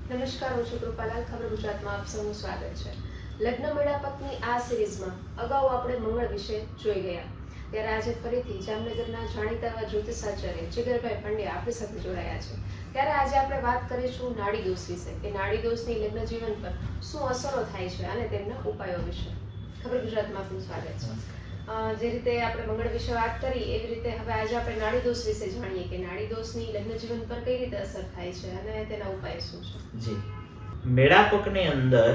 નમસ્કાર, હું છું કૃપાલાલ. ખબર ગુજરાતમાં આપ સૌનું સ્વાગત છે. લગ્ન મેળાપકની આ સિરીઝમાં અગાઉ આપણે મંગળ વિશે જોઈ ગયા. ત્યારે આજે ફરીથી જામનગરના જાણીતા એવા જ્યોતિષાચાર્ય જીગરભાઈ પંડ્યા આપણી સાથે જોડાયા છે. ત્યારે આજે આપણે વાત કરીશું નાડી દોષ વિશે, કે નાડી દોષની લગ્ન જીવન પર શું અસરો થાય છે અને તેમના ઉપાયો વિશે. ખબર ગુજરાતમાં આપનું સ્વાગત છે. જે રીતે આપણે મંગળ વિશે વાત કરી એવી રીતે હવે આજે આપણે નાડી દોષ વિશે જાણીએ કે નાડી દોષની લગ્ન જીવન પર કઈ રીતે અસર થાય છે અને તેના ઉપાય શું છે. જી, મેળાપકની અંદર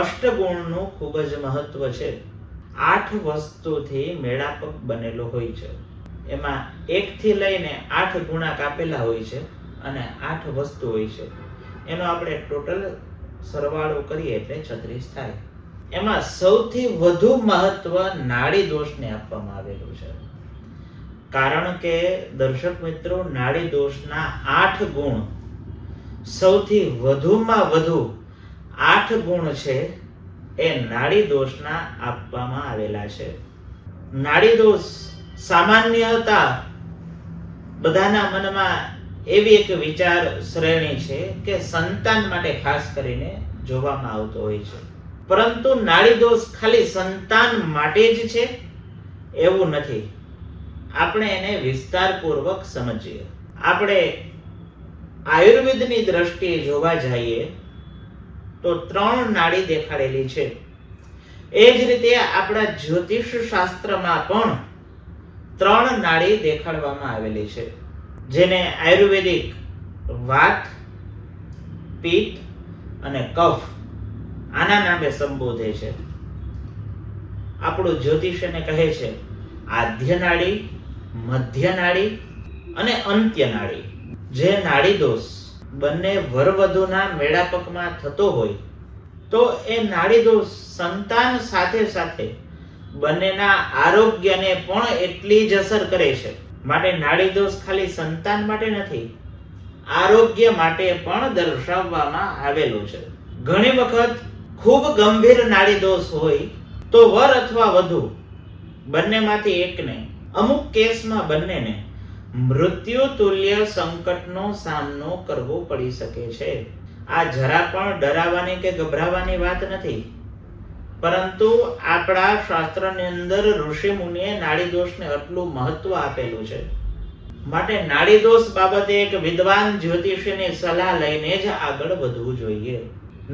અષ્ટગુણનું ખૂબ જ મહત્વ છે. 8 વસ્તુથી મેળાપક બનેલો હોય છે. એમાં 1 થી લઈને 8 ગુણાક આપેલા હોય છે અને 8 વસ્તુ હોય છે. એનો આપણે ટોટલ સરવાળો કરીએ એટલે 36 થાય. એમાં સૌથી વધુ મહત્વ નાડી દોષને આપવામાં આવેલું છે. કારણ કે દર્શક મિત્રો, નાડી દોષના 8 ગુણ, સૌથી વધુમાં વધુ 8 ગુણ છે એ નાડી દોષના આપવામાં આવેલા છે. નાડી દોષ સામાન્યતા બધાના મનમાં એવી એક વિચાર શ્રેણી છે કે સંતાન માટે ખાસ કરીને જોવામાં આવતો હોય છે. પરંતુ નાડી દોષ ખાલી સંતાન માટે જ છે એવું નથી. આપણે એને વિસ્તારપૂર્વક સમજીએ. આપણે આયુર્વેદની દ્રષ્ટિએ જોવા જઈએ તો 3 નાડી દેખાડેલી છે. એ જ રીતે આપણા જ્યોતિષ શાસ્ત્રમાં પણ 3 નાડી દેખાડવામાં આવેલી છે, જેને આયુર્વેદિક વાત, પિત્ત અને કફ આના નામે સંબોધે છે. આપણું જ્યોતિષ એને કહે છે આદ્ય નાડી, મધ્ય નાડી અને અંત્ય નાડી. જે નાડી દોષ બંને વરવધુના મેળાપકમાં થતો હોય તો એ નાડી દોષ સંતાન સાથે સાથે બંનેના આરોગ્યને પણ એટલી જ અસર કરે છે. માટે નાડી દોષ ખાલી સંતાન માટે નથી, આરોગ્ય માટે પણ દર્શાવવામાં આવેલું છે. ઘણી વખત ખૂબ ગંભીર નાડી દોષ હોય તો વર અથવા વધુ બંનેમાંથી એકને, અમુક કેસમાં બંનેને મૃત્યુ તુલ્ય સંકટનો સામનો કરવો પડી શકે છે. આ જરા પણ ડરાવવાની કે ગભરાવાની વાત નથી, પરંતુ આપણા શાસ્ત્રની અંદર ઋષિ મુનિએ નાડી દોષને આટલું મહત્વ આપેલું છે. માટે નાડી દોષ બાબતે એક વિદ્વાન જ્યોતિષીની સલાહ લઈને જ આગળ વધવું જોઈએ.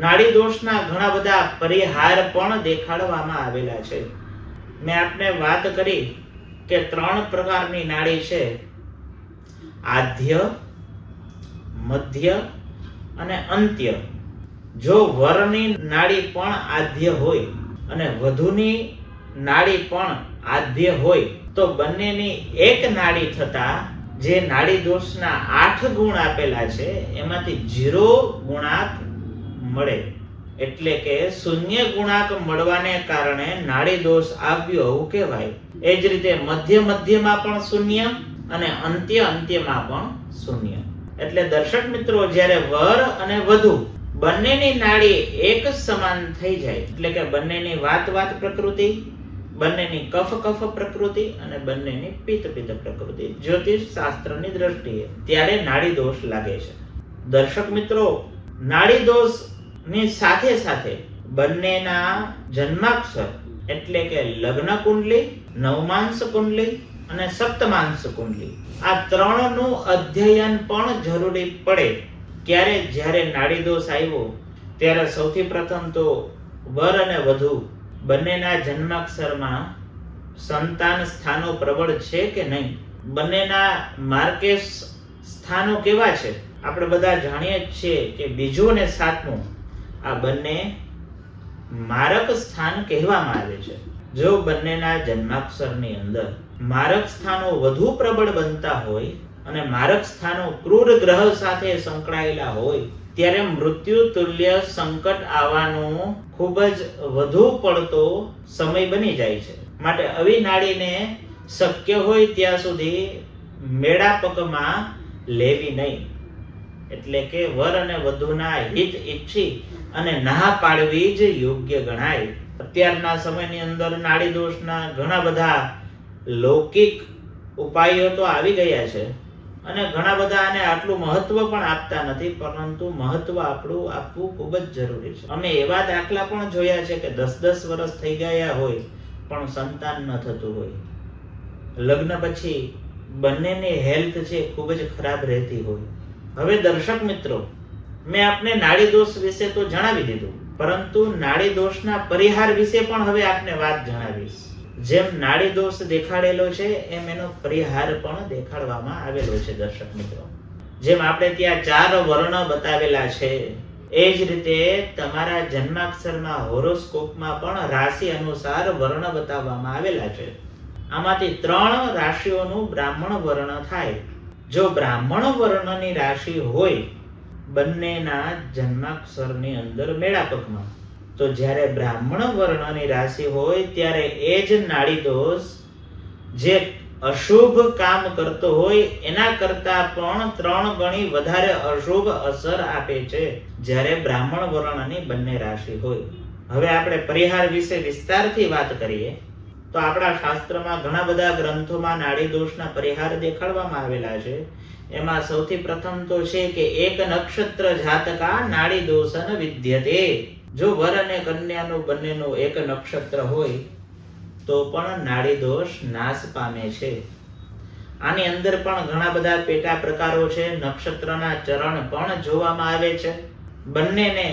નાડી દોષના ઘણા બધા પરિહાર પણ દેખાડવામાં આવેલા છે. મેં આપને વાત કરી કે 3 પ્રકારની નાડી છે: આદ્ય, મધ્ય અને અંત્ય. જો વરની નાડી પણ આદ્ય હોય અને વધુની નાડી પણ આદ્ય હોય તો બંનેની એક નાડી થતા જે નાડી દોષના 8 ગુણ આપેલા છે એમાંથી 0 ગુણાક મળે. એટલે કે 0 ગુણાક મળવાને કારણે નાડી દોષ આવ્યો એવું કહેવાય. એ જ રીતે મધ્ય મધ્યમાં પણ 0 અને અંત્ય અંત્યમાં પણ 0. એટલે દર્શક મિત્રો, જ્યારે વર અને વધુ બંનેની નાડી એક જ સમાન થઈ જાય, એટલે કે બંનેની વાત વાત પ્રકૃતિ, બંનેની કફ કફ પ્રકૃતિ અને બંનેની પિત્ત પિત્ત પ્રકૃતિ જ્યોતિષ શાસ્ત્રની દ્રષ્ટિએ, ત્યારે નાડી દોષ લાગે છે. દર્શક મિત્રો, નાડી દોષ ની સાથે સાથે બંનેના જન્માક્ષર એટલે કે લગ્ન કુંડલી, નવમાંશ કુંડલી અને સપ્તમાંશ કુંડલી, આ 3નું અધ્યયન પણ જરૂરી પડે. ક્યારે? જ્યારે નાડી દોષ આવ્યો ત્યારે સૌથી પ્રથમ તો વર અને વધુ બંનેના જન્માક્ષરમાં સંતાન સ્થાનો પ્રબળ છે કે નહીં, બંનેના માર્કેશ સ્થાનો કેવા છે. આપણે બધા જાણીએ જ છીએ કે 2 અને 7મું આ બંને મારક સ્થાન કહેવામાં આવે છે. જો બંનેના જન્માક્ષરની અંદર મારક સ્થાનો વધુ પ્રબળ બનતા હોય અને મારક સ્થાનો ક્રૂર ગ્રહ સાથે સંકળાયેલા હોય ત્યારે મૃત્યુ તુલ્ય સંકટ આવવાનો ખૂબ જ વધુ પડતો સમય બની જાય છે. માટે આવી નાડીને શક્ય હોય ત્યાં સુધી મેળાપકમાં લેવી નહીં. એટલે કે વર અને વધુના હિત ઈચ્છી અને ના પાડવી જ યોગ્ય ગણાય. અત્યારના સમયની અંદર નાડી દોષના ઘણા બધા લૌકિક ઉપાયો તો આવી ગયા છે, અને ઘણા બધા આને આટલું મહત્વ પણ આપતા નથી, પરંતુ મહત્વ આપણું આપવું ખૂબ જ જરૂરી છે. અમે એવા દાખલા પણ જોયા છે કે 10-10 વર્ષ થઈ ગયા હોય પણ સંતાન ન થતું હોય. લગ્ન પછી બંનેની હેલ્થ છે ખૂબ જ ખરાબ રહેતી હોય. હવે દર્શક મિત્રો, મેં આપને નાડી દોષ વિશે તો જણાવી દીધું, પરંતુ નાડી દોષના પરિહાર વિશે પણ હવે આપને વાત જણાવીશ. જેમ નાડી દોષ દેખાડેલો છે એમ એનો પરિહાર પણ દેખાડવામાં આવેલો છે. દર્શક મિત્રો, જેમ આપણે ત્યાં 4 વર્ણ બતાવેલા છે, એ જ રીતે તમારા જન્માક્ષરમાં હોરોસ્કોપમાં પણ રાશિ અનુસાર વર્ણ બતાવવામાં આવેલા છે. આમાંથી 3 રાશિઓનું બ્રાહ્મણ વર્ણ થાય. જો બ્રાહ્મણ વર્ણની રાશિ હોય બંનેના જન્માક્ષરની અંદર મેળાપકમાં, તો જ્યારે બ્રાહ્મણ વર્ણની રાશિ હોય ત્યારે એ જ નાડી દોષ જે અશુભ કામ કરતો હોય એના કરતા પણ 3 ગણી વધારે અશુભ અસર આપે છે જ્યારે બ્રાહ્મણ વર્ણની બંને રાશિ હોય. હવે આપણે પરિહાર વિશે વિસ્તારથી વાત કરીએ તો આપણા શાસ્ત્રમાં ઘણા બધા ગ્રંથોમાં નાડી દોષના પરિહાર દેખાડવામાં આવેલા છે. એમાં સૌથી પ્રથમ તો છે કે એક નક્ષત્ર જાતકા નાડી દોષન વિદ્યતે. જો વર અને કન્યાનું બંનેનું એક નક્ષત્ર હોય તો પણ નાડી દોષ નાશ પામે છે. આની અંદર પણ ઘણા બધા પેટા પ્રકારો છે. નક્ષત્રના ચરણ પણ જોવામાં આવે છે. બંનેને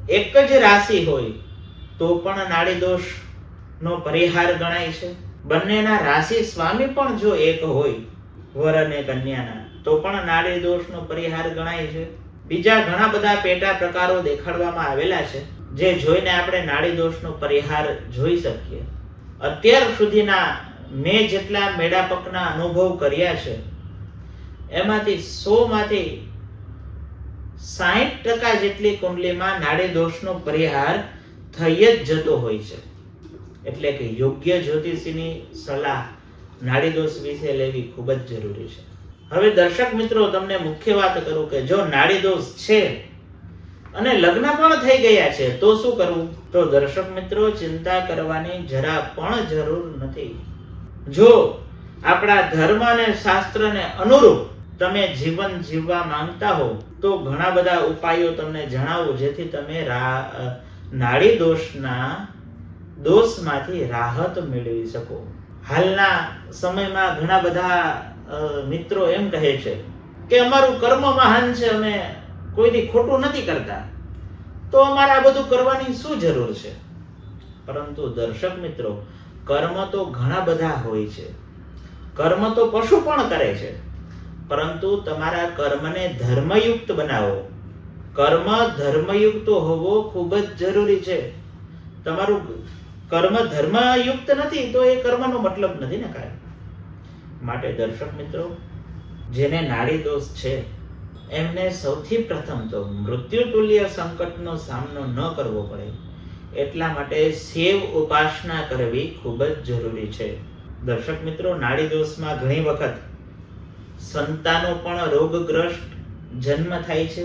એક જ રાશિ હોય તો પણ નાડી દોષ નો પરિહાર ગણાય છે. બંનેના રાશિ સ્વામી પણ જો એક હોય વર અને કન્યાના તો પણ નાડી દોષનો પરિહાર ગણાય છે. બીજા ઘણા બધા પેટા પ્રકારો દેખાડવામાં આવેલા છે જે જોઈને આપણે નાડી દોષનો પરિહાર જોઈ શકીએ. અત્યાર સુધીના મેં જેટલા મેળાપકના અનુભવ કર્યા છે એમાંથી 100 માંથી 60% જેટલી કુંડલીમાં નાડી દોષનો પરિહાર થઈ જ જતો હોય છે. એટલે કે યોગ્ય જ્યોતિષીની સલાહ નાડી દોષ વિશે લેવી ખૂબ જ જરૂરી છે. હવે દર્શક મિત્રો, તમને મુખ્ય વાત કરું કે જો નાડી દોષ છે અને લગ્ન પણ થઈ ગયા છે તો શું કરવું? તો દર્શક મિત્રો, ચિંતા કરવાની જરા પણ જરૂર નથી. જો આપણા ધર્મ અને શાસ્ત્રને અનુરૂપ તમે જીવન જીવવા માંગતા હો તો ઘણા બધા ઉપાયો તમને જણાવું જેથી તમે નાડી દોષના દોષમાંથી રાહત મેળવી શકો. હાલના સમયમાં ઘણા બધા મિત્રો એમ કહે છે કે અમારું કર્મ મહાન છે, અમે કોઈથી ખોટું નથી કરતા, તો અમારે આ બધું કરવાની શું જરૂર છે? પરંતુ દર્શક મિત્રો, કર્મ તો ઘણા બધા હોય છે. કર્મ તો પશુ પણ કરે છે, પરંતુ તમારા કર્મને ધર્મયુક્ત બનાવો. કર્મ ધર્મયુક્ત હોવો ખૂબ જ જરૂરી છે. તમારું કર્મ ધર્મયુક્ત નથી તો એ કર્મનો મતલબ નથી ને કાંઈ. માટે દર્શક મિત્રો, જેને નાડી દોષ છે એમને સૌથી પ્રથમ તો મૃત્યુતુલ્ય સંકટનો સામનો ન કરવો પડે એટલા માટે શિવ ઉપાસના કરવી ખૂબ જ જરૂરી છે. દર્શક મિત્રો, નાડી દોષમાં ઘણી વખત સંતાનો પણ રોગગ્રસ્ત જન્મ થાય છે.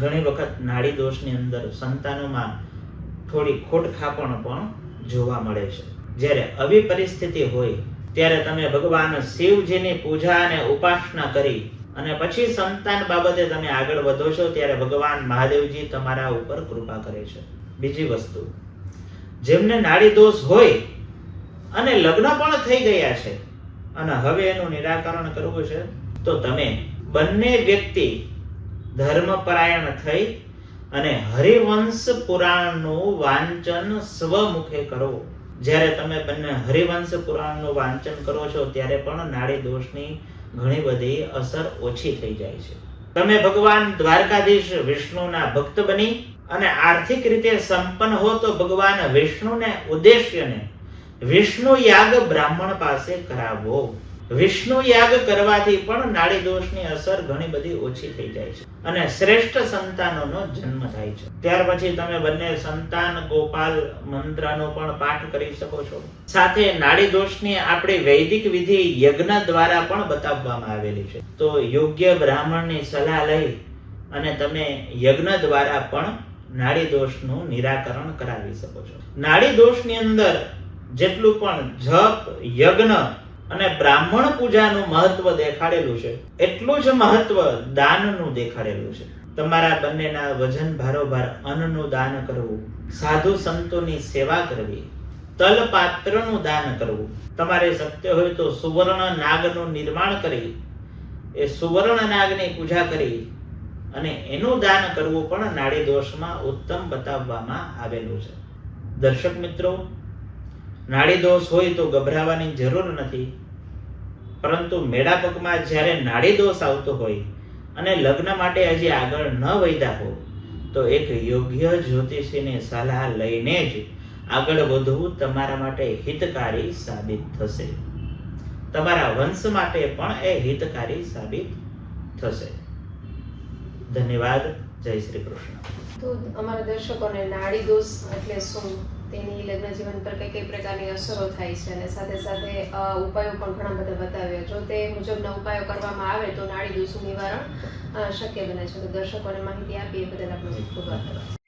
ઘણી વખત નાડી દોષની અંદર સંતાનોમાં થોડી ખોટખાપણ પણ જોવા મળે છે. જ્યારે આવી પરિસ્થિતિ હોય ત્યારે તમે ભગવાન શિવજીની પૂજા અને ઉપાસના કરી અને પછી સંતાન બાબતે તમે આગળ વધો છો ત્યારે ભગવાન મહાદેવજી તમારા ઉપર કૃપા કરે છે. બીજી વસ્તુ, જેમને નાડી દોષ હોય અને લગ્ન પણ થઈ ગયા છે અને હવે એનું નિરાકરણ કરવું છે તો તમે બંને વ્યક્તિ ધર્મપરાયણ થઈ અને હરિવંશ પુરાણનું વાંચન સ્વમુખે કરો. જ્યારે તમે બંને હરિવંશ પુરાણનું વાંચન કરો છો ત્યારે પણ નાડી દોષની ઘણી બધી અસર ઓછી થઈ જાય છે. તમે ભગવાન દ્વારકાધીશ વિષ્ણુના ભક્ત બની અને આર્થિક રીતે સંપન્ન હો તો ભગવાન વિષ્ણુને ઉદ્દેશ્યને વિષ્ણુ યાગ બ્રાહ્મણ પાસે કરાવો. વિષ્ણુ યાગ કરવાથી પણ નાડી દોષની અસર ઘણી બધી ઓછી થઈ જાય છે અને શ્રેષ્ઠ સંતાનોનો જન્મ થાય છે. ત્યાર પછી તમે બંને સંતાન ગોપાલ મંત્રનો પણ પાઠ કરી શકો છો. સાથે નાડી દોષની આપણી વૈદિક વિધિ યજ્ઞ દ્વારા પણ બતાવવામાં આવેલી છે. તો યોગ્ય બ્રાહ્મણની સલાહ લઈ અને તમે યજ્ઞ દ્વારા પણ નાડી દોષનું નિરાકરણ કરાવી શકો છો. નાડી દોષની અંદર જેટલું પણ જપ યજ્ઞ અને બ્રાહ્મણ પૂજાનું મહત્વ દેખાડેલું છે, એટલું જ મહત્વ દાનનું દેખાડેલું છે. તમારા બંનેના વજન ભારોભાર અન્નનું દાન કરવું, સાધુ સંતોની સેવા કરવી, તલ પાત્રનું દાન કરવું, તમારે શક્ય હોય તો સુવર્ણ નાગનું નિર્માણ કરી એ સુવર્ણ નાગની પૂજા કરી અને એનું દાન કરવું પણ નાડી દોષમાં ઉત્તમ બતાવવામાં આવેલું છે. દર્શક મિત્રો, નાડી દોષ હોય તો ગભરાવાની જરૂર નથી, પરંતુ મેળા પગમાં જ્યારે નાડી દોષ આવતો હોય અને લગ્ન માટે હજી આગળ ન વધ્યા હો તો એક યોગ્ય જ્યોતિષીની સલાહ લઈને જ આગળ વધવું તમારા માટે હિતકારી સાબિત થશે. તમારા વંશ માટે પણ એ હિતકારી સાબિત થશે. ધન્યવાદ. જય શ્રી કૃષ્ણ. તો અમારા દર્શકોને નાડી દોષ એટલે શું, તેની લગ્ન જીવન પર કઈ કઈ પ્રકારની અસરો થાય છે અને સાથે સાથે ઉપાયો પણ ઘણા બધા બતાવ્યા. જો તે મુજબના ઉપાયો કરવામાં આવે તો નાડી દોષનું નિવારણ શક્ય બને છે. તો દર્શકોને માહિતી આપી એ બદલ આપનો ખૂબ ખૂબ આભાર.